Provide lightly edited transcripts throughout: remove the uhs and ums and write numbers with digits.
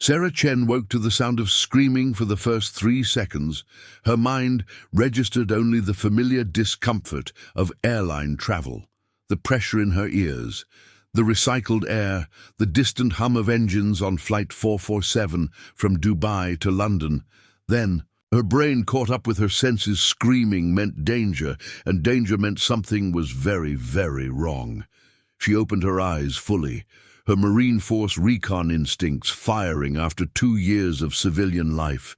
Sarah Chen woke to the sound of screaming for the first 3 seconds. Her mind registered only the familiar discomfort of airline travel, the pressure in her ears, the recycled air, the distant hum of engines on Flight 447 from Dubai to London. Then, her brain caught up with her senses. Screaming meant danger, and danger meant something was very, very wrong. She opened her eyes fully, her Marine Force Recon instincts firing after 2 years of civilian life.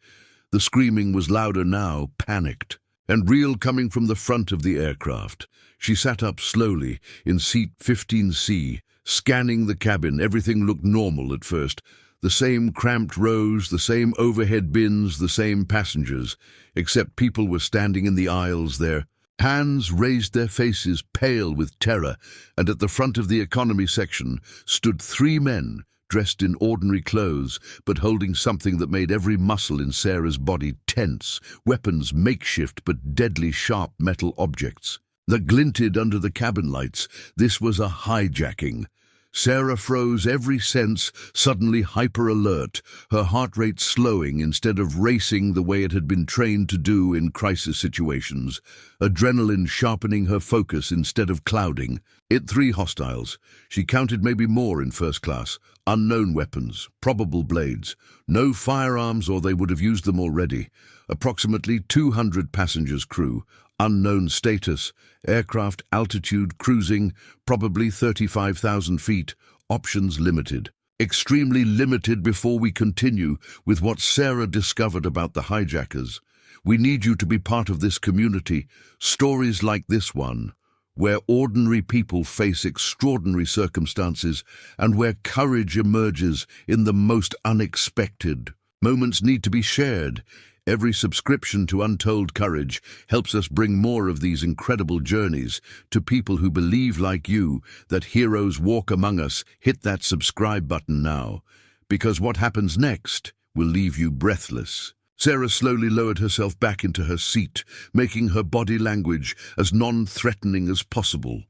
The screaming was louder now, panicked, and real, coming from the front of the aircraft. She sat up slowly, in seat 15C, scanning the cabin. Everything looked normal at first. The same cramped rows, the same overhead bins, the same passengers, except people were standing in the aisles there. Hands raised their faces, pale with terror, and at the front of the economy section stood 3 men, dressed in ordinary clothes, but holding something that made every muscle in Sarah's body tense, weapons makeshift but deadly sharp metal objects that glinted under the cabin lights. This was a hijacking. Sarah froze, every sense suddenly hyper-alert, her heart rate slowing instead of racing the way it had been trained to do in crisis situations, adrenaline sharpening her focus instead of clouding. 3 hostiles. She counted maybe more in first class. Unknown weapons, probable blades. No firearms, or they would have used them already. Approximately 200 passengers crew. Unknown status, aircraft altitude cruising, probably 35,000 feet, options limited. Extremely limited. Before we continue with what Sarah discovered about the hijackers, we need you to be part of this community. Stories like this one, where ordinary people face extraordinary circumstances and where courage emerges in the most unexpected moments, need to be shared. Every subscription to Untold Courage helps us bring more of these incredible journeys to people who believe, like you, that heroes walk among us. Hit that subscribe button now, because what happens next will leave you breathless. Sarah slowly lowered herself back into her seat, making her body language as non-threatening as possible.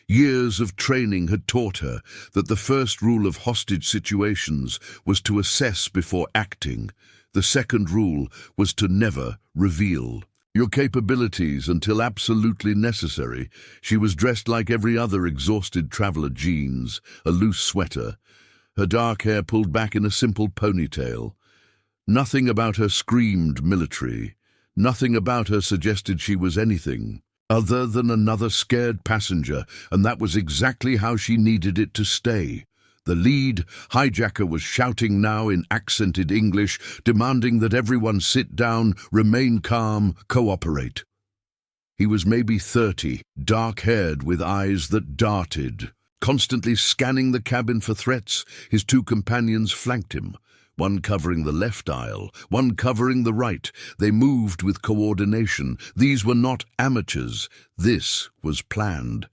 Years of training had taught her that the first rule of hostage situations was to assess before acting. The second rule was to never reveal your capabilities until absolutely necessary. She was dressed like every other exhausted traveler: jeans, a loose sweater, her dark hair pulled back in a simple ponytail. Nothing about her screamed military. Nothing about her suggested she was anything other than another scared passenger, and that was exactly how she needed it to stay. The lead hijacker was shouting now in accented English, demanding that everyone sit down, remain calm, cooperate. He was maybe 30, dark-haired with eyes that darted, constantly scanning the cabin for threats. His 2 companions flanked him, one covering the left aisle, one covering the right. They moved with coordination. These were not amateurs. This was planned.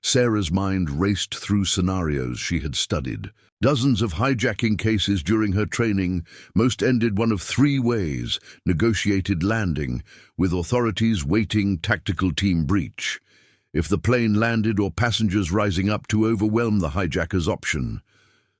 Sarah's mind raced through scenarios she had studied. Dozens of hijacking cases during her training. Most ended one of 3 ways: negotiated landing, with authorities waiting; tactical team breach, if the plane landed, or passengers rising up to overwhelm the hijackers. Option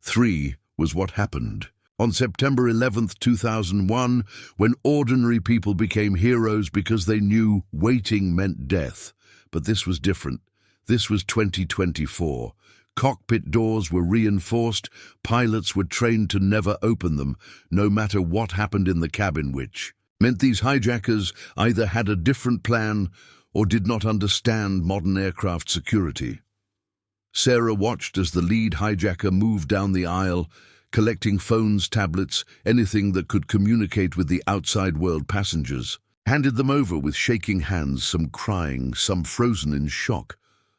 3 was what happened on September 11, 2001, when ordinary people became heroes because they knew waiting meant death. But this was different. This was 2024. Cockpit doors were reinforced. Pilots were trained to never open them, no matter what happened in the cabin, which meant these hijackers either had a different plan or did not understand modern aircraft security. Sarah watched as the lead hijacker moved down the aisle, collecting phones, tablets, anything that could communicate with the outside world. Passengers handed them over with shaking hands, some crying, some frozen in shock.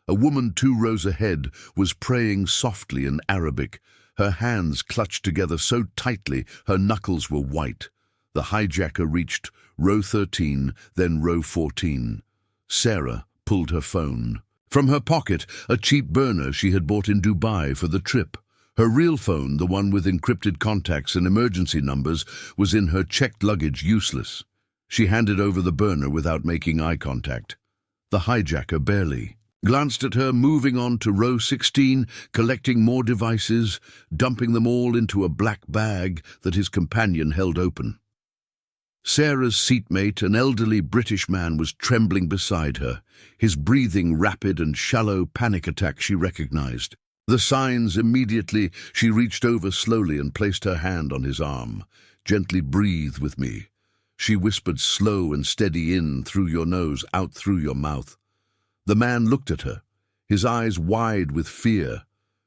A woman 2 rows ahead was praying softly in Arabic, her hands clutched together so tightly her knuckles were white. The hijacker reached row 13, then row 14. Sarah pulled her phone from her pocket, a cheap burner she had bought in Dubai for the trip. Her real phone, the one with encrypted contacts and emergency numbers, was in her checked luggage, useless. She handed over the burner without making eye contact. The hijacker barely glanced at her, moving on to row 16, collecting more devices, dumping them all into a black bag that his companion held open. Sarah's seatmate, an elderly British man, was trembling beside her, his breathing rapid and shallow panic attack she recognized. The signs immediately, she reached over slowly and placed her hand on his arm. "Gently breathe with me," she whispered, "slow and steady, in through your nose, out through your mouth." The man looked at her, his eyes wide with fear,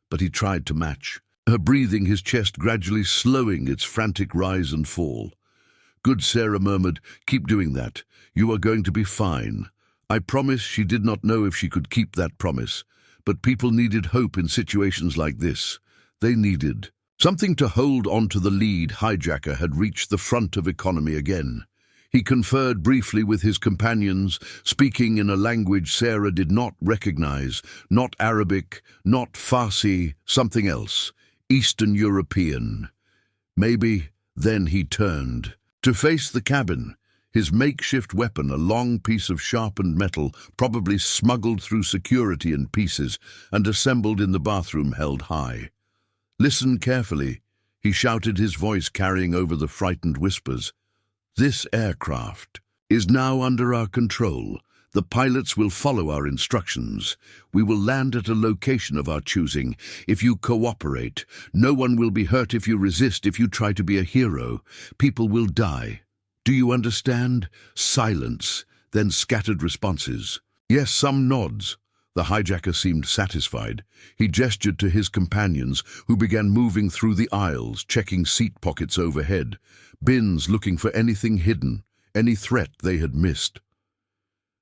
but he tried to match her breathing, his chest gradually slowing its frantic rise and fall. "Good," Sarah murmured. "Keep doing that. You are going to be fine." I promise. She did not know if she could keep that promise, but people needed hope in situations like this. They needed something to hold on to. The lead hijacker had reached the front of economy again. He conferred briefly with his companions, speaking in a language Sarah did not recognize, not Arabic, not Farsi, something else, Eastern European. Maybe. Then he turned to face the cabin, his makeshift weapon, a long piece of sharpened metal, probably smuggled through security in pieces and assembled in the bathroom, held high. "Listen carefully," he shouted, his voice carrying over the frightened whispers. "This aircraft is now under our control. The pilots will follow our instructions. We will land at a location of our choosing. If you cooperate, no one will be hurt. If you resist, if you try to be a hero, people will die. Do you understand?" Silence, then scattered responses. Yes, some nods. The hijacker seemed satisfied. He gestured to his companions, who began moving through the aisles, checking seat pockets overhead, bins looking for anything hidden, any threat they had missed.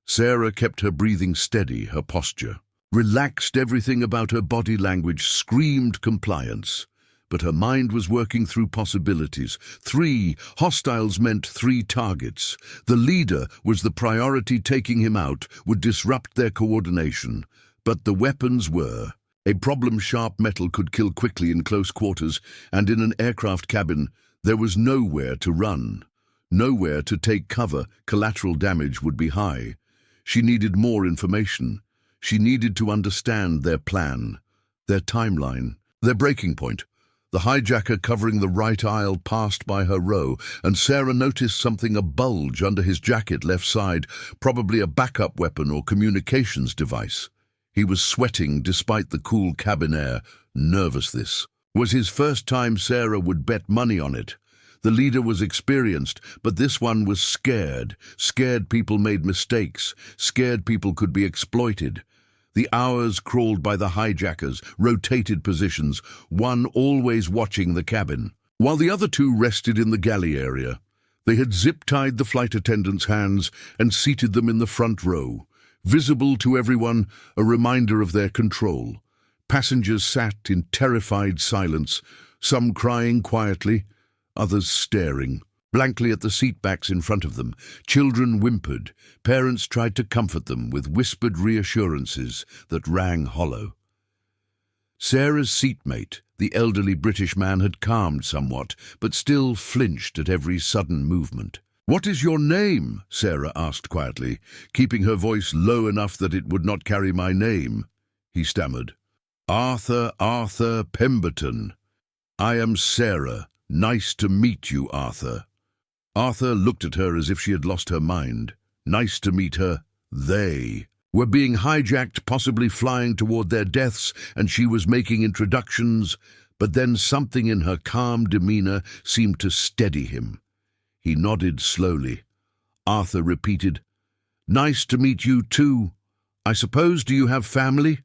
Sarah kept her breathing steady, her posture relaxed. Everything about her body language screamed compliance. But her mind was working through possibilities. 3 hostiles meant 3 targets. The leader was the priority. Taking him out would disrupt their coordination. But the weapons were a problem. Sharp metal could kill quickly in close quarters, and in an aircraft cabin there was nowhere to run, nowhere to take cover. Collateral damage would be high. She needed more information. She needed to understand their plan, their timeline, their breaking point. The hijacker covering the right aisle passed by her row, and Sarah noticed something, a bulge under his jacket left side, probably a backup weapon or communications device. He was sweating despite the cool cabin air, nervous. This was his first time. Sarah would bet money on it. The leader was experienced, but this one was scared. Scared people made mistakes. Scared people could be exploited. The hours crawled by the hijackers, rotated positions, one always watching the cabin, while the other 2 rested in the galley area. They had zip-tied the flight attendants' hands and seated them in the front row, visible to everyone, a reminder of their control. Passengers sat in terrified silence, some crying quietly, others staring blankly at the seatbacks in front of them. Children whimpered. Parents tried to comfort them with whispered reassurances that rang hollow. Sarah's seatmate, the elderly British man, had calmed somewhat, but still flinched at every sudden movement. "What is your name?" Sarah asked quietly, keeping her voice low enough that it would not carry my name. He stammered. Arthur Pemberton. "I am Sarah. Nice to meet you, Arthur." Arthur looked at her as if she had lost her mind. Nice to meet her. They were being hijacked, possibly flying toward their deaths, and she was making introductions, but then something in her calm demeanor seemed to steady him. He nodded slowly. Arthur repeated, "Nice to meet you too. I suppose, do you have family?"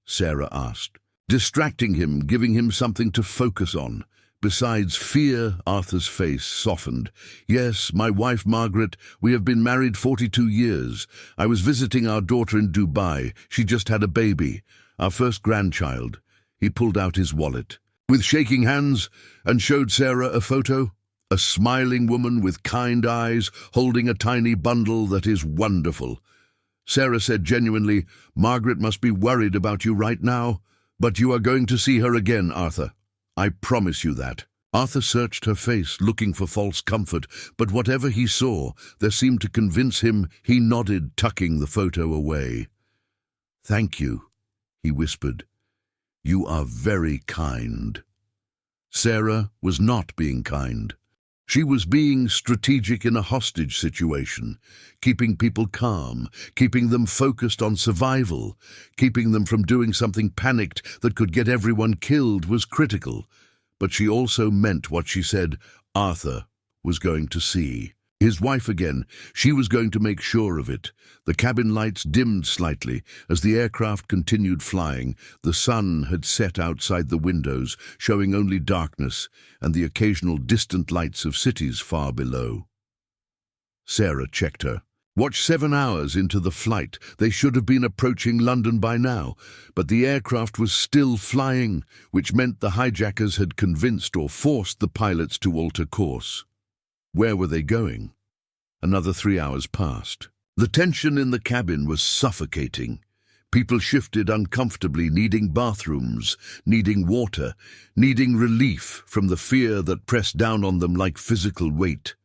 Sarah asked, distracting him, giving him something to focus on. Besides fear, Arthur's face softened. "Yes, my wife Margaret. We have been married 42 years. I was visiting our daughter in Dubai. She just had a baby, our first grandchild." He pulled out his wallet, with shaking hands, and showed Sarah a photo. A smiling woman with kind eyes, holding a tiny bundle. "That is wonderful." Sarah said genuinely, "Margaret must be worried about you right now, but you are going to see her again, Arthur. I promise you that." Arthur searched her face, looking for false comfort, but whatever he saw, there seemed to convince him. He nodded, tucking the photo away. "Thank you," he whispered. "You are very kind." Sarah was not being kind. She was being strategic in a hostage situation, keeping people calm, keeping them focused on survival, keeping them from doing something panicked that could get everyone killed was critical. But she also meant what she said Arthur was going to see. His wife again. She was going to make sure of it. The cabin lights dimmed slightly as the aircraft continued flying. The sun had set outside the windows, showing only darkness and the occasional distant lights of cities far below. Sarah checked her. Watch 7 hours into the flight. They should have been approaching London by now, but the aircraft was still flying, which meant the hijackers had convinced or forced the pilots to alter course. Where were they going? Another 3 hours passed. The tension in the cabin was suffocating. People shifted uncomfortably, needing bathrooms, needing water, needing relief from the fear that pressed down on them like physical weight.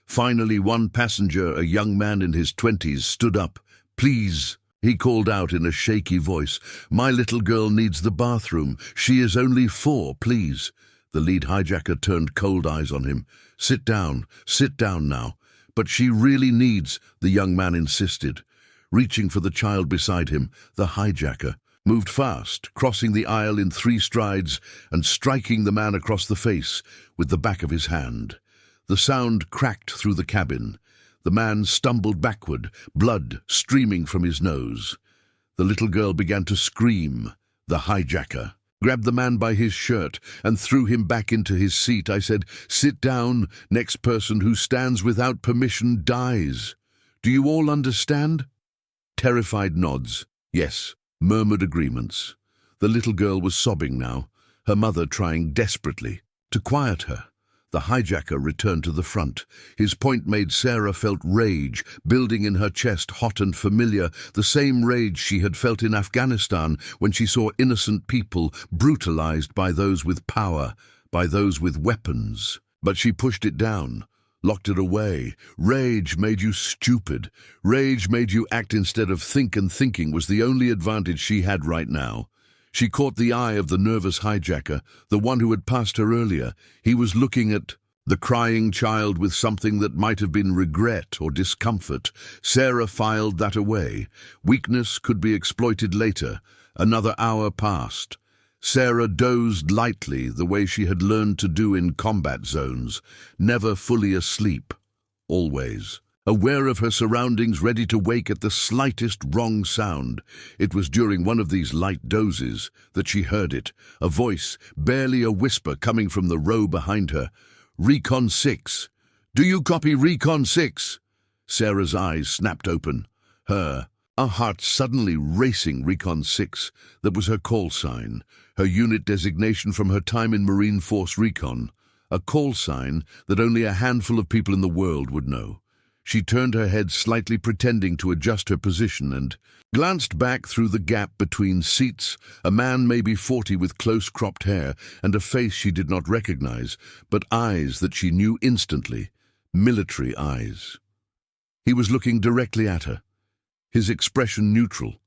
Finally, one passenger, a young man in his 20s, stood up. "Please," he called out in a shaky voice. "My little girl needs the bathroom. She is only 4, please." The lead hijacker turned cold eyes on him. Sit down now." "But she really needs," the young man insisted. Reaching for the child beside him, the hijacker moved fast, crossing the aisle in 3 strides and striking the man across the face with the back of his hand. The sound cracked through the cabin. The man stumbled backward, blood streaming from his nose. The little girl began to scream. The hijacker grabbed the man by his shirt and threw him back into his seat. I said, "Sit down. Next person who stands without permission dies. Do you all understand?" Terrified nods. Yes, murmured agreements. The little girl was sobbing now, her mother trying desperately to quiet her. The hijacker returned to the front. His point made Sarah felt rage building in her chest, hot and familiar, the same rage she had felt in Afghanistan when she saw innocent people brutalized by those with power, by those with weapons. But she pushed it down, locked it away. Rage made you stupid. Rage made you act instead of think, and thinking was the only advantage she had right now. She caught the eye of the nervous hijacker, the one who had passed her earlier. He was looking at the crying child with something that might have been regret or discomfort. Sarah filed that away. Weakness could be exploited later. Another hour passed. Sarah dozed lightly, the way she had learned to do in combat zones, never fully asleep, always aware of her surroundings, ready to wake at the slightest wrong sound. It was during one of these light dozes that she heard it, a voice, barely a whisper, coming from the row behind her. "Recon 6. Do you copy Recon 6? Sarah's eyes snapped open. Her heart suddenly racing. Recon 6. That was her call sign, her unit designation from her time in Marine Force Recon. A call sign that only a handful of people in the world would know. She turned her head slightly, pretending to adjust her position, and glanced back through the gap between seats. A man maybe 40 with close-cropped hair and a face she did not recognize, but eyes that she knew instantly. Military eyes. He was looking directly at her, his expression neutral,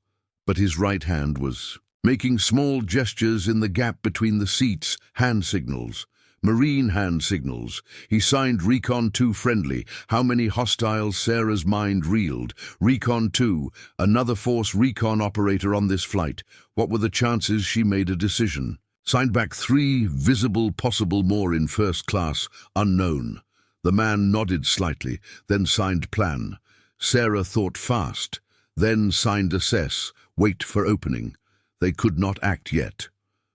but his right hand was making small gestures in the gap between the seats, hand signals. Marine hand signals. He signed Recon 2 friendly. How many hostiles? Sarah's mind reeled. Recon 2, another Force Recon operator on this flight. What were the chances? She made a decision. Signed back 3, visible, possible more in first class, unknown. The man nodded slightly, then signed plan. Sarah thought fast, then signed assess, wait for opening. They could not act yet.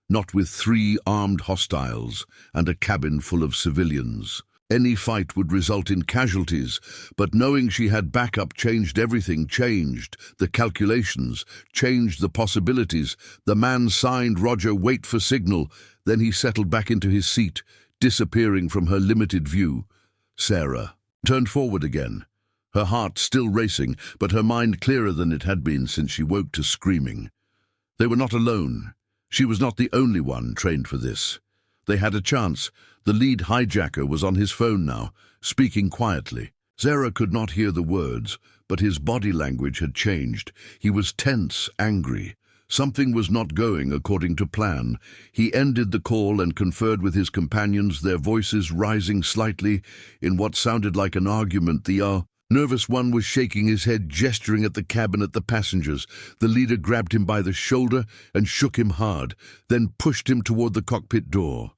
Not with 3 armed hostiles and a cabin full of civilians. Any fight would result in casualties, but knowing she had backup changed everything, changed the calculations, changed the possibilities. The man signed, "Roger, wait for signal." Then he settled back into his seat, disappearing from her limited view. Sarah turned forward again, her heart still racing, but her mind clearer than it had been since she woke to screaming. They were not alone. She was not the only one trained for this. They had a chance. The lead hijacker was on his phone now, speaking quietly. Sarah could not hear the words, but his body language had changed. He was tense, angry. Something was not going according to plan. He ended the call and conferred with his companions, their voices rising slightly in what sounded like an argument. The nervous one was shaking his head, gesturing at the cabin at the passengers. The leader grabbed him by the shoulder and shook him hard, then pushed him toward the cockpit door.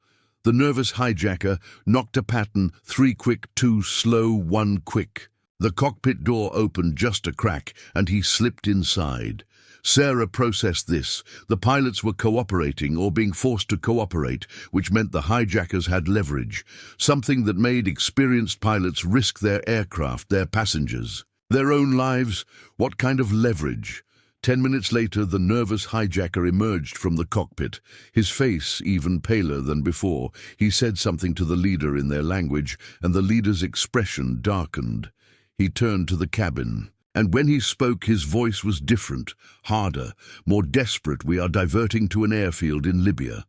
The nervous hijacker knocked a pattern: 3 quick, 2 slow, 1 quick. The cockpit door opened just a crack, and he slipped inside. Sarah processed this. The pilots were cooperating or being forced to cooperate, which meant the hijackers had leverage, something that made experienced pilots risk their aircraft, their passengers, their own lives. What kind of leverage? 10 minutes later, the nervous hijacker emerged from the cockpit, his face even paler than before. He said something to the leader in their language, and the leader's expression darkened. He turned to the cabin, and when he spoke, his voice was different, harder, more desperate. "We are diverting to an airfield in Libya."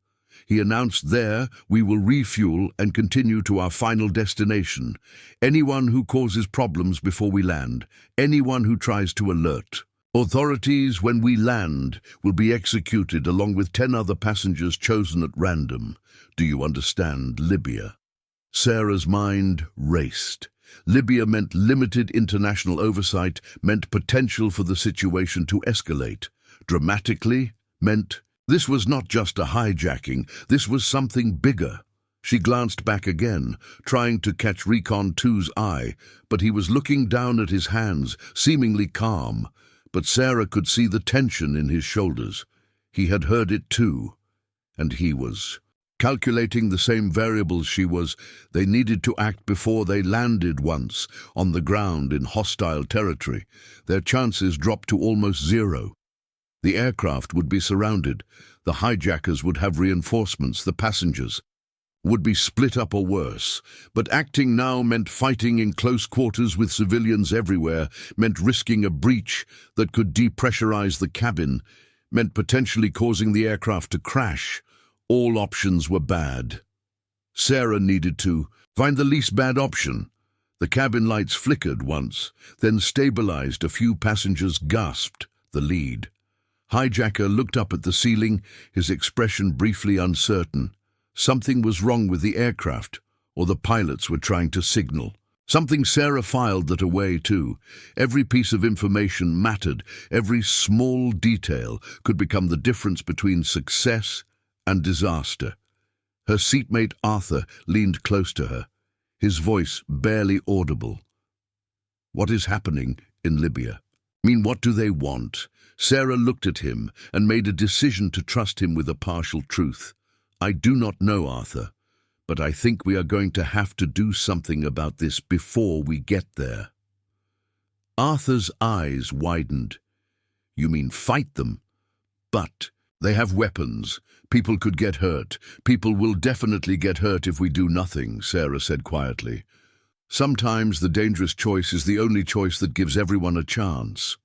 He announced. "There, we will refuel and continue to our final destination. Anyone who causes problems before we land, anyone who tries to alert authorities when we land, will be executed along with 10 other passengers chosen at random. Do you understand? Libya." Sarah's mind raced. Libya meant limited international oversight, meant potential for the situation to escalate. Dramatically meant this was not just a hijacking, this was something bigger. She glanced back again, trying to catch Recon 2's eye, but he was looking down at his hands, seemingly calm. But Sarah could see the tension in his shoulders. He had heard it too, and he was calculating the same variables she was. They needed to act before they landed once, on the ground in hostile territory. Their chances dropped to almost zero. The aircraft would be surrounded. The hijackers would have reinforcements. The passengers would be split up or worse. But acting now meant fighting in close quarters with civilians everywhere, meant risking a breach that could depressurize the cabin, meant potentially causing the aircraft to crash. All options were bad. Sarah needed to find the least bad option. The cabin lights flickered once, then stabilized. A few passengers gasped. The lead hijacker looked up at the ceiling, his expression briefly uncertain. Something was wrong with the aircraft, or the pilots were trying to signal. Something. Sarah filed that away too. Every piece of information mattered. Every small detail could become the difference between success and disaster. Her seatmate Arthur leaned close to her, his voice barely audible. "What is happening in Libya? What do they want?" Sarah looked at him and made a decision to trust him with a partial truth. "I do not know, Arthur, but I think we are going to have to do something about this before we get there." Arthur's eyes widened. "You mean fight them? But they have weapons. People could get hurt. People will definitely get hurt if we do nothing," Sarah said quietly. "Sometimes the dangerous choice is the only choice that gives everyone a chance."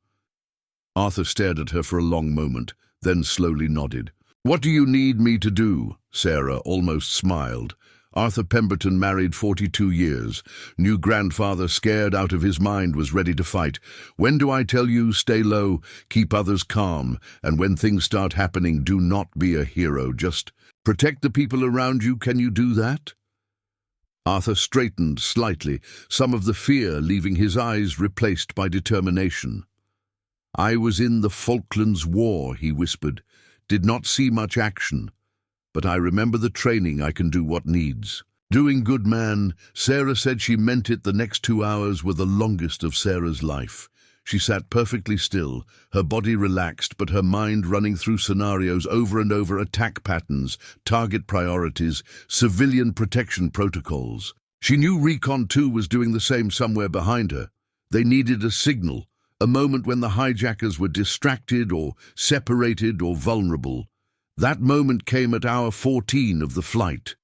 Arthur stared at her for a long moment, then slowly nodded. "What do you need me to do?" Sarah almost smiled. Arthur Pemberton, married 42 years, new grandfather, scared out of his mind, was ready to fight. "When do I tell you? Stay low, keep others calm, and when things start happening, do not be a hero. Just protect the people around you. Can you do that?" Arthur straightened slightly, some of the fear leaving his eyes, replaced by determination. "I was in the Falklands War," he whispered. "Did not see much action, but I remember the training. I can do what needs." "Doing good, man." Sarah said she meant it. The next 2 hours were the longest of Sarah's life. She sat perfectly still, her body relaxed, but her mind running through scenarios over and over: attack patterns, target priorities, civilian protection protocols. She knew Recon 2 was doing the same somewhere behind her. They needed a signal, a moment when the hijackers were distracted or separated or vulnerable. That moment came at hour 14 of the flight.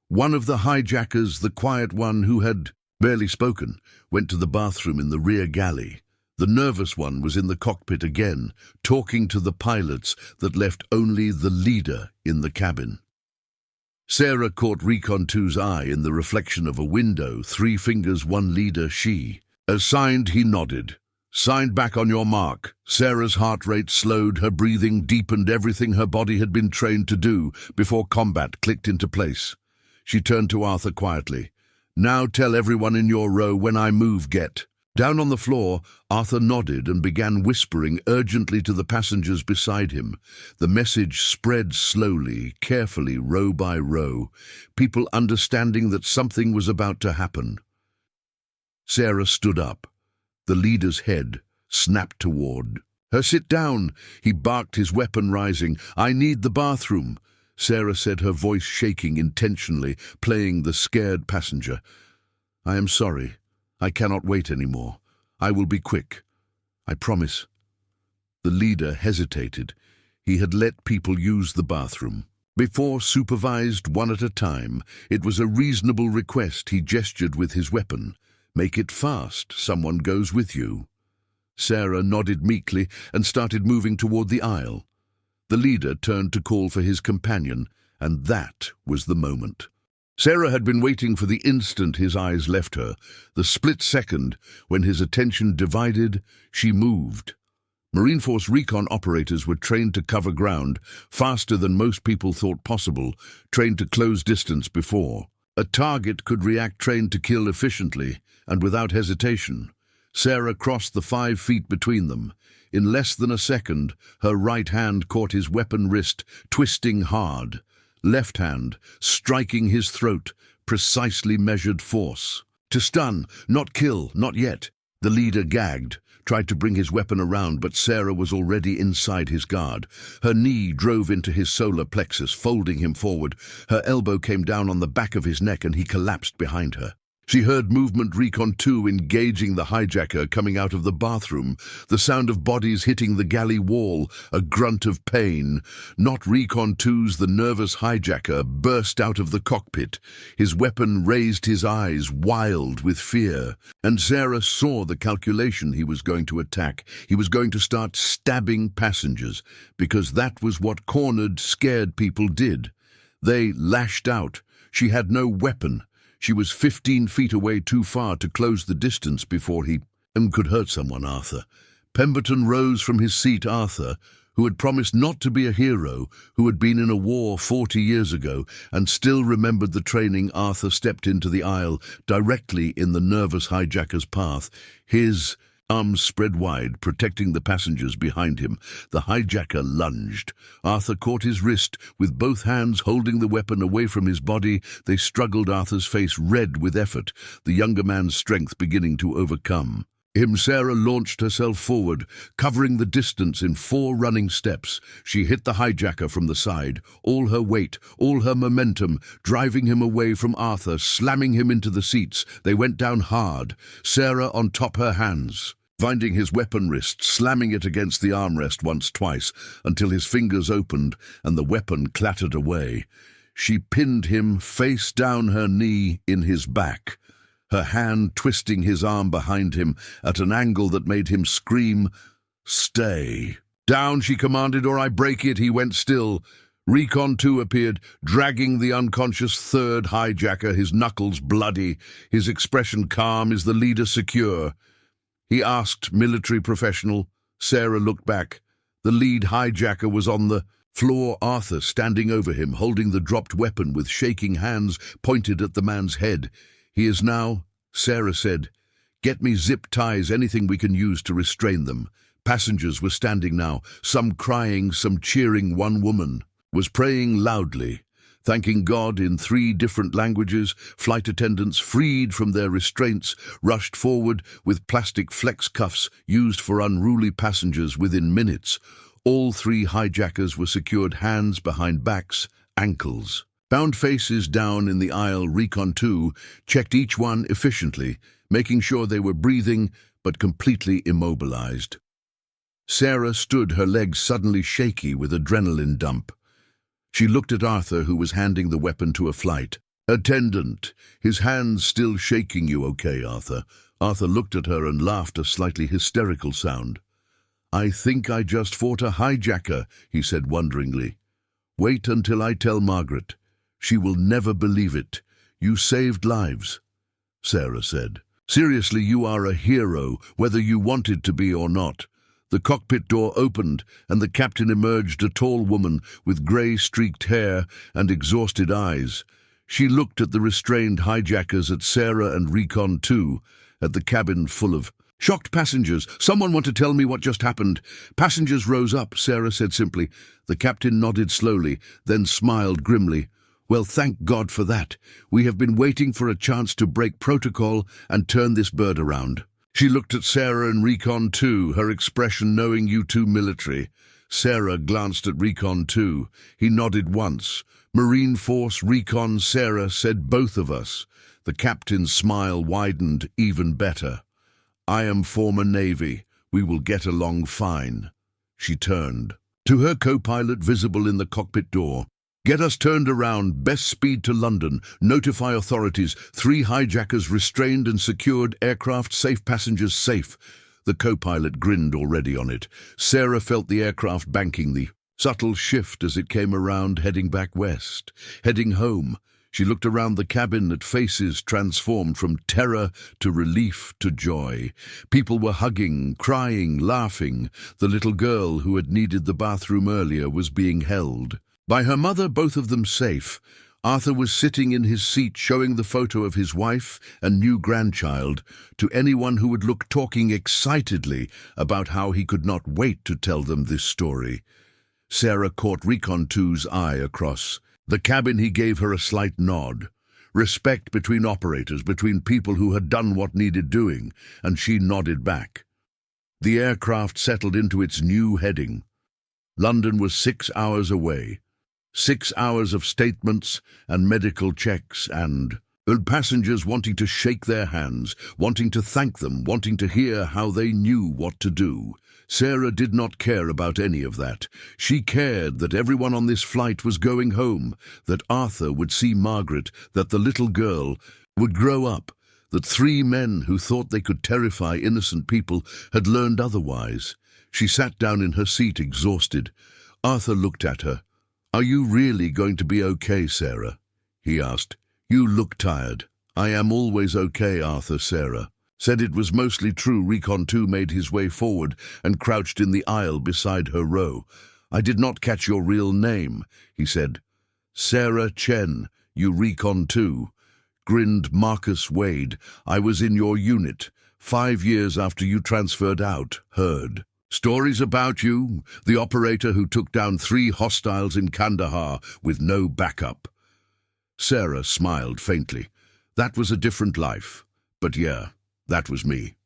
One of the hijackers, the quiet one who had barely spoken, went to the bathroom in the rear galley. The nervous one was in the cockpit again, talking to the pilots that left only the leader in the cabin. Sarah caught Recon 2's eye in the reflection of a window, 3 fingers, 1 leader, she. As signed, he nodded. Signed back on your mark. Sarah's heart rate slowed, her breathing deepened, everything her body had been trained to do before combat clicked into place. She turned to Arthur quietly. Now tell everyone in your row when I move, get. Down on the floor, Arthur nodded and began whispering urgently to the passengers beside him. The message spread slowly, carefully, row by row, people understanding that something was about to happen. Sarah stood up. The leader's head snapped toward her. Sit down, he barked, his weapon rising. I need the bathroom, Sarah said, her voice shaking intentionally, playing the scared passenger. I am sorry. I cannot wait anymore. I will be quick. I promise. The leader hesitated. He had let people use the bathroom before, supervised one at a time. It was a reasonable request. He gestured with his weapon. Make it fast. Someone goes with you. Sarah nodded meekly and started moving toward the aisle. The leader turned to call for his companion, and that was the moment. Sarah had been waiting for the instant his eyes left her, the split second when his attention divided. She moved. Marine Force Recon operators were trained to cover ground faster than most people thought possible, trained to close distance before. A target could react, trained to kill efficiently and without hesitation. Sarah crossed the 5 feet between them. In less than a second, her right hand caught his weapon wrist, twisting hard. Left hand, striking his throat, precisely measured force. To stun, not kill, not yet. The leader gagged, tried to bring his weapon around, but Sarah was already inside his guard. Her knee drove into his solar plexus, folding him forward. Her elbow came down on the back of his neck and he collapsed behind her. She heard movement, Recon 2 engaging the hijacker coming out of the bathroom, the sound of bodies hitting the galley wall, a grunt of pain. Not Recon 2's, the nervous hijacker burst out of the cockpit. His weapon raised, his eyes wild with fear. And Sarah saw the calculation. He was going to attack. He was going to start stabbing passengers, because that was what cornered, scared people did. They lashed out. She had no weapon. She was 15 feet away, too far to close the distance before he could hurt someone. Arthur. Pemberton rose from his seat. Arthur, who had promised not to be a hero, who had been in a war 40 years ago and still remembered the training. Arthur stepped into the aisle, directly in the nervous hijacker's path. His arms spread wide, protecting the passengers behind him. The hijacker lunged. Arthur caught his wrist, with both hands holding the weapon away from his body. They struggled, Arthur's face red with effort, the younger man's strength beginning to overcome him. Sarah launched herself forward, covering the distance in 4 running steps. She hit the hijacker from the side, all her weight, all her momentum, driving him away from Arthur, slamming him into the seats. They went down hard, Sarah on top, her hands finding his weapon wrist, slamming it against the armrest once, twice, until his fingers opened and the weapon clattered away. She pinned him face down, her knee in his back, her hand twisting his arm behind him at an angle that made him scream, "Stay." "Down," she commanded, "or I break it." He went still. Recon 2 appeared, dragging the unconscious 3rd hijacker, his knuckles bloody, his expression calm. "Is the leader secure?" he asked, military professional. Sarah looked back. The lead hijacker was on the floor, Arthur standing over him, holding the dropped weapon with shaking hands pointed at the man's head. "He is now," Sarah said. "Get me zip ties, anything we can use to restrain them." Passengers were standing now, some crying, some cheering. One woman was praying loudly, thanking God in 3 different languages. Flight attendants, freed from their restraints, rushed forward with plastic flex cuffs used for unruly passengers within minutes. All 3 hijackers were secured, hands behind backs, ankles. Bound faces down in the aisle. Recon 2 checked each one efficiently, making sure they were breathing but completely immobilized. Sarah stood, her legs suddenly shaky with adrenaline dump. She looked at Arthur, who was handing the weapon to a flight attendant, his hands still shaking. "You okay, Arthur?" Arthur looked at her and laughed, a slightly hysterical sound. "I think I just fought a hijacker," he said wonderingly. "Wait until I tell Margaret." She will never believe it. You saved lives, Sarah said. Seriously, you are a hero, whether you wanted to be or not. The cockpit door opened, and the captain emerged, a tall woman with grey-streaked hair and exhausted eyes. She looked at the restrained hijackers, at Sarah and Recon too, at the cabin full of shocked passengers. Someone want to tell me what just happened? Passengers rose up, Sarah said simply. The captain nodded slowly, then smiled grimly. Well, thank God for that. We have been waiting for a chance to break protocol and turn this bird around. She looked at Sarah and Recon too, her expression knowing you two military. Sarah glanced at Recon too. He nodded once. Marine Force, Recon, Sarah said both of us. The captain's smile widened even better. I am former Navy. We will get along fine. She turned to her co-pilot visible in the cockpit door. Get us turned around, best speed to London. Notify authorities. 3 hijackers restrained and secured, aircraft safe, passengers safe. The co-pilot grinned already on it. Sarah felt the aircraft banking, the subtle shift as it came around, heading back west, heading home. She looked around the cabin at faces transformed from terror to relief to joy. People were hugging, crying, laughing. The little girl who had needed the bathroom earlier was being held by her mother, both of them safe. Arthur was sitting in his seat showing the photo of his wife and new grandchild to anyone who would look, talking excitedly about how he could not wait to tell them this story. Sarah caught Recon 2's eye across the cabin. He gave her a slight nod. Respect between operators, between people who had done what needed doing, and she nodded back. The aircraft settled into its new heading. London was 6 hours away. 6 hours of statements and medical checks and passengers wanting to shake their hands, wanting to thank them, wanting to hear how they knew what to do. Sarah did not care about any of that. She cared that everyone on this flight was going home, that Arthur would see Margaret, that the little girl would grow up, that 3 men who thought they could terrify innocent people had learned otherwise. She sat down in her seat, exhausted. Arthur looked at her. Are you really going to be okay, Sarah? He asked. You look tired. I am always okay, Arthur, Sarah said. It was mostly true. Recon 2 made his way forward and crouched in the aisle beside her row. I did not catch your real name, he said. Sarah Chen, you Recon 2, grinned Marcus Wade. I was in your unit 5 years after you transferred out. Heard stories about you, the operator who took down 3 hostiles in Kandahar with no backup. Sarah smiled faintly. That was a different life. But yeah, that was me.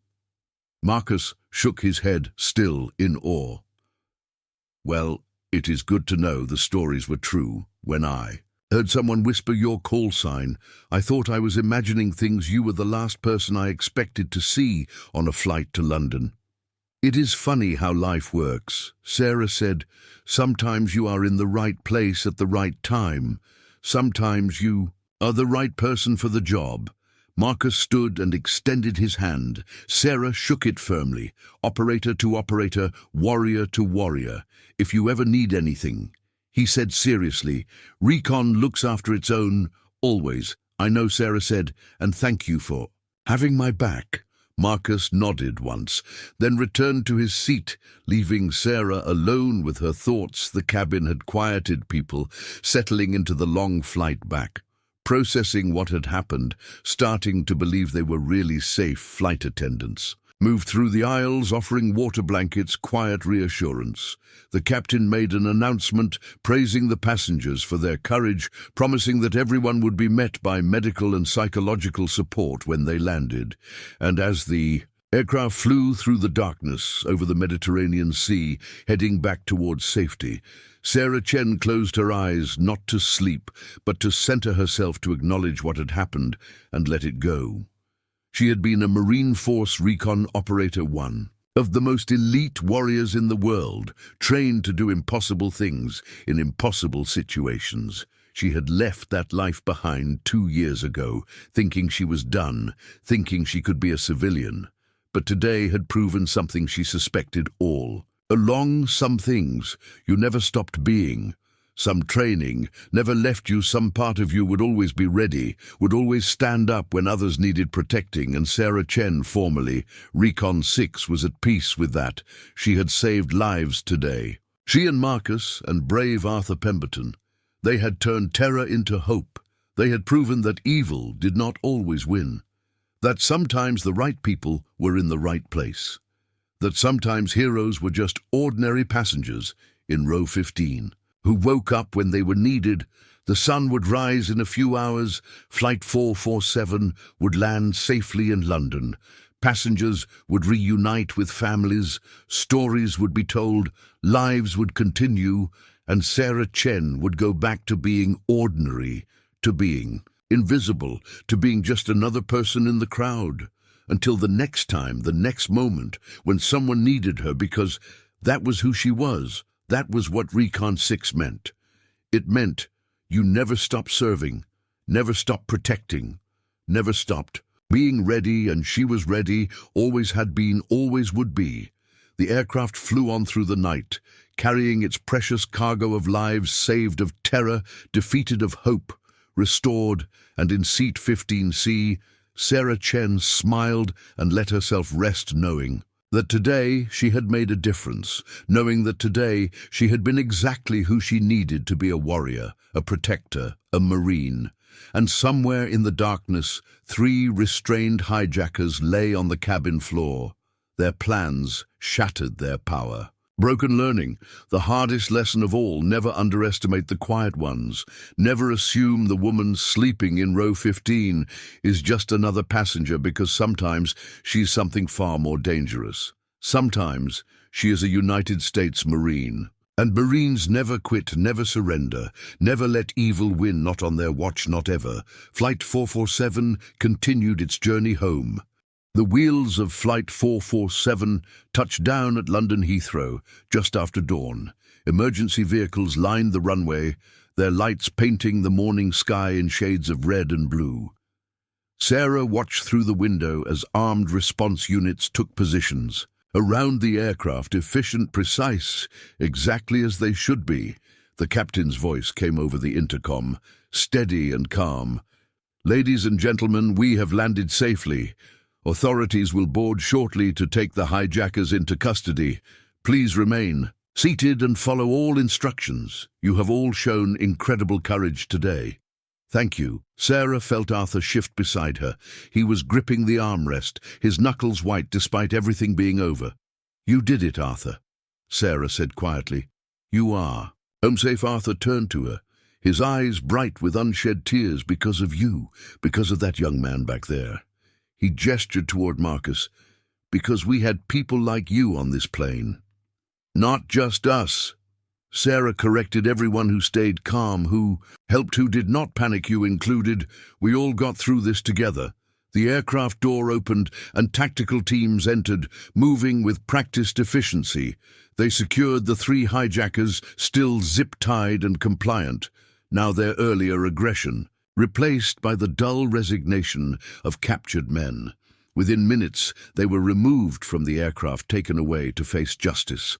Marcus shook his head, still in awe. Well, it is good to know the stories were true. When I heard someone whisper your call sign, I thought I was imagining things. You were the last person I expected to see on a flight to London. It is funny how life works, Sarah said. Sometimes you are in the right place at the right time. Sometimes you are the right person for the job. Marcus stood and extended his hand. Sarah shook it firmly. Operator to operator, warrior to warrior. If you ever need anything, he said seriously. Recon looks after its own, always. I know, Sarah said, and thank you for having my back. Marcus nodded once, then returned to his seat, leaving Sarah alone with her thoughts. The cabin had quieted, people settling into the long flight back, processing what had happened, starting to believe they were really safe. Flight attendants moved through the aisles, offering water blankets, quiet reassurance. The captain made an announcement praising the passengers for their courage, promising that everyone would be met by medical and psychological support when they landed. And as the aircraft flew through the darkness over the Mediterranean Sea, heading back towards safety, Sarah Chen closed her eyes, not to sleep, but to center herself, to acknowledge what had happened and let it go. She had been a Marine Force Recon Operator 1, of the most elite warriors in the world, trained to do impossible things in impossible situations. She had left that life behind 2 years ago, thinking she was done, thinking she could be a civilian. But today had proven something she suspected all along. Some things you never stopped being. some training, never left you. Some part of you would always be ready, would always stand up when others needed protecting, and Sarah Chen, formerly Recon 6, was at peace with that. She had saved lives today. She and Marcus and brave Arthur Pemberton, they had turned terror into hope. They had proven that evil did not always win, that sometimes the right people were in the right place, that sometimes heroes were just ordinary passengers in row 15, who woke up when they were needed. The sun would rise in a few hours, Flight 447 would land safely in London, passengers would reunite with families, stories would be told, lives would continue, and Sarah Chen would go back to being ordinary, to being invisible, to being just another person in the crowd, until the next time, the next moment, when someone needed her, because that was who she was. That was what Recon 6 meant. It meant you never stopped serving, never stopped protecting, never stopped being ready, and she was ready, always had been, always would be. The aircraft flew on through the night, carrying its precious cargo of lives saved, of terror, defeated, of hope, restored, and in seat 15C, Sarah Chen smiled and let herself rest, knowing that today she had made a difference, knowing that today she had been exactly who she needed to be: a warrior, a protector, a marine. And somewhere in the darkness, 3 restrained hijackers lay on the cabin floor. Their plans shattered their power. Broken learning, the hardest lesson of all: never underestimate the quiet ones. Never assume the woman sleeping in row 15 is just another passenger, because sometimes she's something far more dangerous. Sometimes she is a United States Marine. And Marines never quit, never surrender, never let evil win, not on their watch, not ever. Flight 447 continued its journey home. The wheels of Flight 447 touched down at London Heathrow just after dawn. Emergency vehicles lined the runway, their lights painting the morning sky in shades of red and blue. Sarah watched through the window as armed response units took positions around the aircraft, efficient, precise, exactly as they should be. The captain's voice came over the intercom, steady and calm. "Ladies and gentlemen, we have landed safely. Authorities will board shortly to take the hijackers into custody. Please remain seated and follow all instructions. You have all shown incredible courage today." "Thank you." Sarah felt Arthur shift beside her. He was gripping the armrest, his knuckles white despite everything being over. "You did it, Arthur," Sarah said quietly. "You are." Home safe. Arthur turned to her, his eyes bright with unshed tears. "Because of you, because of that young man back there." He gestured toward Marcus. "Because we had people like you on this plane." "Not just us." Sarah corrected. "Everyone who stayed calm, who helped, who did not panic, you included. We all got through this together." The aircraft door opened and tactical teams entered, moving with practiced efficiency. They secured the 3 hijackers, still zip-tied and compliant. Now their earlier aggression replaced by the dull resignation of captured men. Within minutes, they were removed from the aircraft, taken away to face justice.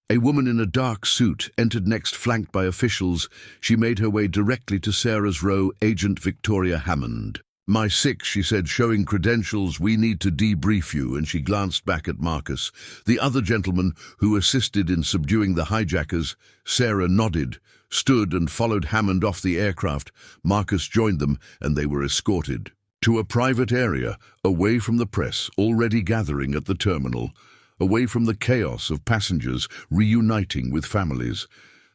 A woman in a dark suit entered next, flanked by officials. She made her way directly to Sarah's row, Agent Victoria Hammond. "My 6, she said, showing credentials. "We need to debrief you," and she glanced back at Marcus, the other gentleman who assisted in subduing the hijackers. Sarah nodded, stood and followed Hammond off the aircraft. Marcus joined them, and they were escorted to a private area, away from the press already gathering at the terminal, away from the chaos of passengers reuniting with families.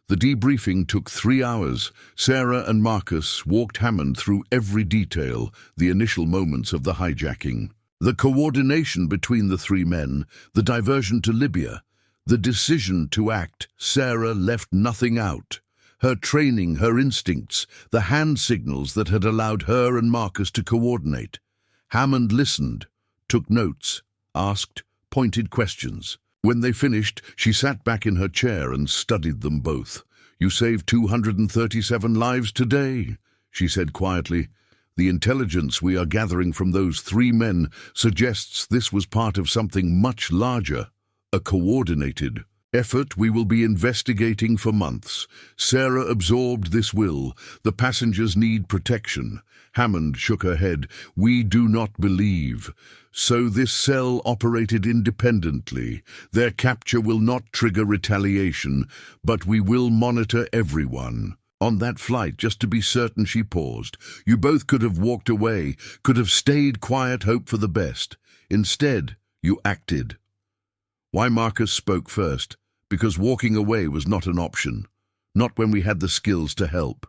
The debriefing took 3 hours. Sarah and Marcus walked Hammond through every detail, the initial moments of the hijacking, the coordination between the 3 men, the diversion to Libya, the decision to act. Sarah left nothing out. Her training, her instincts, the hand signals that had allowed her and Marcus to coordinate. Hammond listened, took notes, asked pointed questions. When they finished, she sat back in her chair and studied them both. "You saved 237 lives today," she said quietly. "The intelligence we are gathering from those 3 men suggests this was part of something much larger, a coordinated Effort we will be investigating for months. Sarah absorbed this will. The passengers need protection. Hammond shook her head. We do not believe. So this cell operated independently. Their capture will not trigger retaliation, but we will monitor everyone. On that flight, just to be certain, she paused. You both could have walked away, could have stayed quiet, hope for the best. Instead, you acted. Why Marcus spoke first? Because walking away was not an option. Not when we had the skills to help.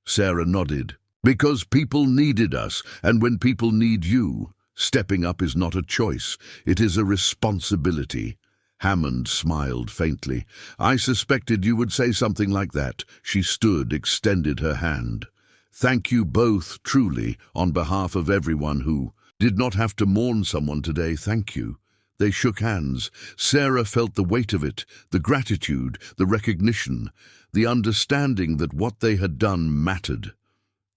Sarah nodded. Because people needed us, and when people need you, stepping up is not a choice, it is a responsibility. Hammond smiled faintly. I suspected you would say something like that. She stood, extended her hand. Thank you both, truly, on behalf of everyone who did not have to mourn someone today. Thank you. They shook hands. Sarah felt the weight of it, the gratitude, the recognition, the understanding that what they had done mattered.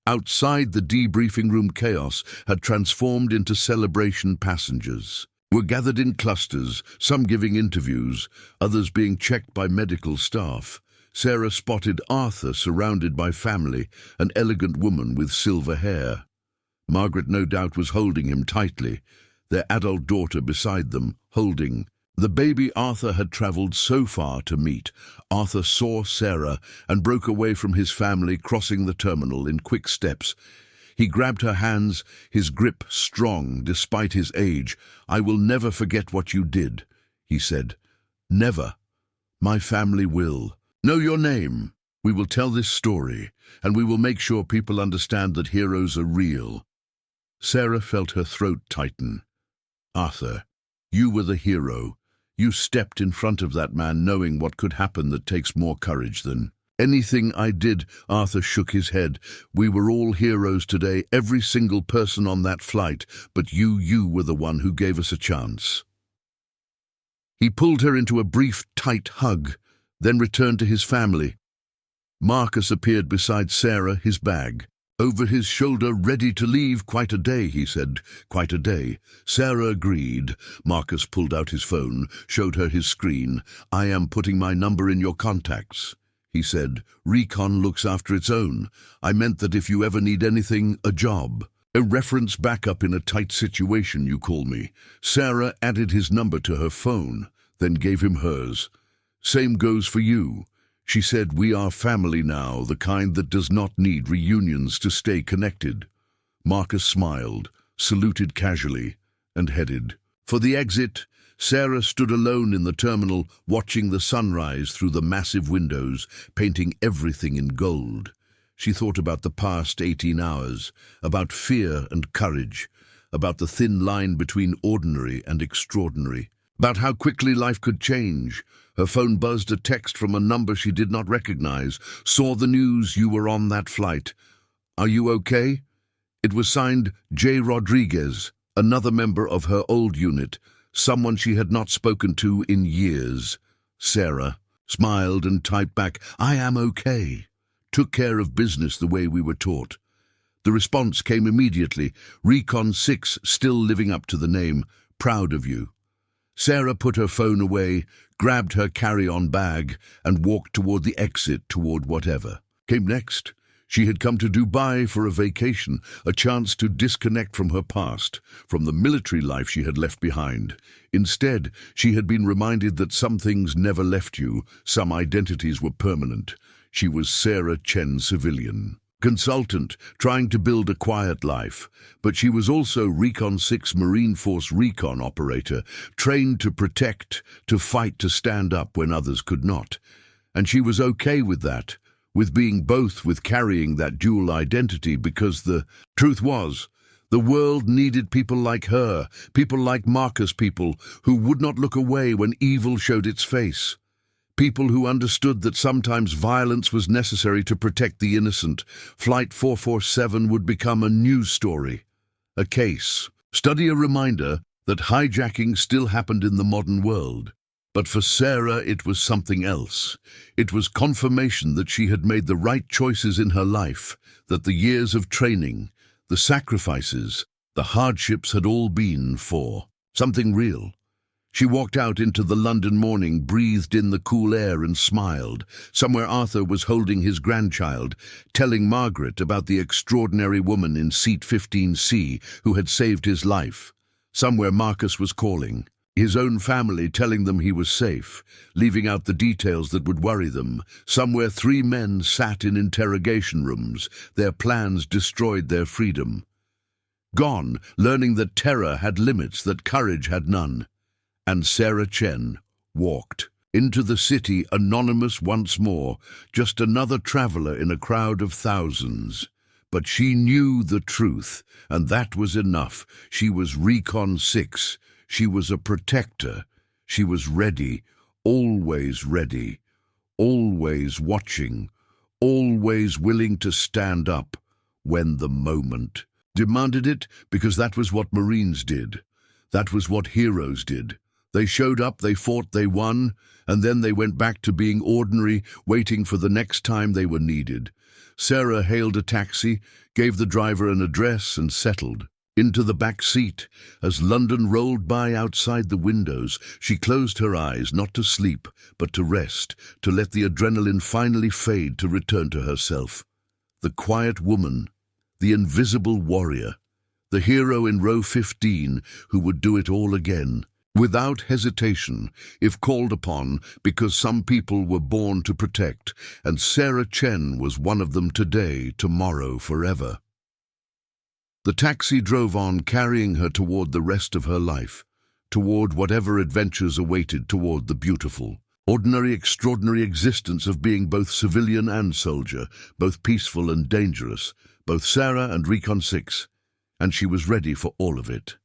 Outside, the debriefing room chaos had transformed into celebration. Passengers were gathered in clusters, some giving interviews, others being checked by medical staff. Sarah spotted Arthur surrounded by family, an elegant woman with silver hair. Margaret no doubt was holding him tightly, their adult daughter beside them, holding the baby Arthur had traveled so far to meet. Arthur saw Sarah and broke away from his family, crossing the terminal in quick steps. He grabbed her hands, his grip strong despite his age. I will never forget what you did, he said. Never. My family will. Know your name. We will tell this story, and we will make sure people understand that heroes are real. Sarah felt her throat tighten. Arthur, you were the hero. You stepped in front of that man knowing what could happen. That takes more courage than anything I did. Arthur shook his head. We were all heroes today, every single person on that flight, but you were the one who gave us a chance. He pulled her into a brief, tight hug, then returned to his family. Marcus appeared beside Sarah, his bag over his shoulder, ready to leave. Quite a day, he said. Quite a day. Sarah agreed. Marcus pulled out his phone, showed her his screen. I am putting my number in your contacts, he said. Recon looks after its own. I meant that if you ever need anything, a job, a reference backup in a tight situation, you call me. Sarah added his number to her phone, then gave him hers. Same goes for you. She said, we are family now, the kind that does not need reunions to stay connected. Marcus smiled, saluted casually, and headed for the exit. Sarah stood alone in the terminal, watching the sunrise through the massive windows, painting everything in gold. She thought about the past 18 hours, about fear and courage, about the thin line between ordinary and extraordinary, about how quickly life could change. Her phone buzzed, a text from a number she did not recognize. Saw the news, you were on that flight. Are you okay? It was signed J. Rodriguez, another member of her old unit, someone she had not spoken to in years. Sarah smiled and typed back, I am okay. Took care of business the way we were taught. The response came immediately. Recon 6, still living up to the name. Proud of you. Sarah put her phone away, grabbed her carry-on bag, and walked toward the exit, toward whatever came next. She had come to Dubai for a vacation, a chance to disconnect from her past, from the military life she had left behind. Instead, she had been reminded that some things never left you, some identities were permanent. She was Sarah Chen, civilian consultant, trying to build a quiet life, but she was also Recon 6 Marine Force Recon operator, trained to protect, to fight, to stand up when others could not. And she was okay with that, with being both, with carrying that dual identity, because the truth was, the world needed people like her, people like Marcus, people who would not look away when evil showed its face. People who understood that sometimes violence was necessary to protect the innocent. Flight 447 would become a news story, a case study, a reminder that hijacking still happened in the modern world. But for Sarah, it was something else. It was confirmation that she had made the right choices in her life, that the years of training, the sacrifices, the hardships had all been for something real. She walked out into the London morning, breathed in the cool air and smiled. Somewhere Arthur was holding his grandchild, telling Margaret about the extraordinary woman in seat 15C who had saved his life. Somewhere Marcus was calling, his own family telling them he was safe, leaving out the details that would worry them. Somewhere 3 men sat in interrogation rooms, their plans destroyed their freedom. Gone, learning that terror had limits, that courage had none. And Sarah Chen walked into the city, anonymous once more, just another traveler in a crowd of thousands. But she knew the truth, and that was enough. She was Recon 6. She was a protector. She was ready, always watching, always willing to stand up when the moment demanded it, because that was what Marines did. That was what heroes did. They showed up, they fought, they won, and then they went back to being ordinary, waiting for the next time they were needed. Sarah hailed a taxi, gave the driver an address, and settled into the back seat. As London rolled by outside the windows, she closed her eyes, not to sleep, but to rest, to let the adrenaline finally fade, to return to herself. The quiet woman, the invisible warrior, the hero in row 15 who would do it all again. Without hesitation, if called upon, because some people were born to protect, and Sarah Chen was one of them today, tomorrow, forever. The taxi drove on, carrying her toward the rest of her life, toward whatever adventures awaited, toward the beautiful, ordinary, extraordinary existence of being both civilian and soldier, both peaceful and dangerous, both Sarah and Recon 6, and she was ready for all of it.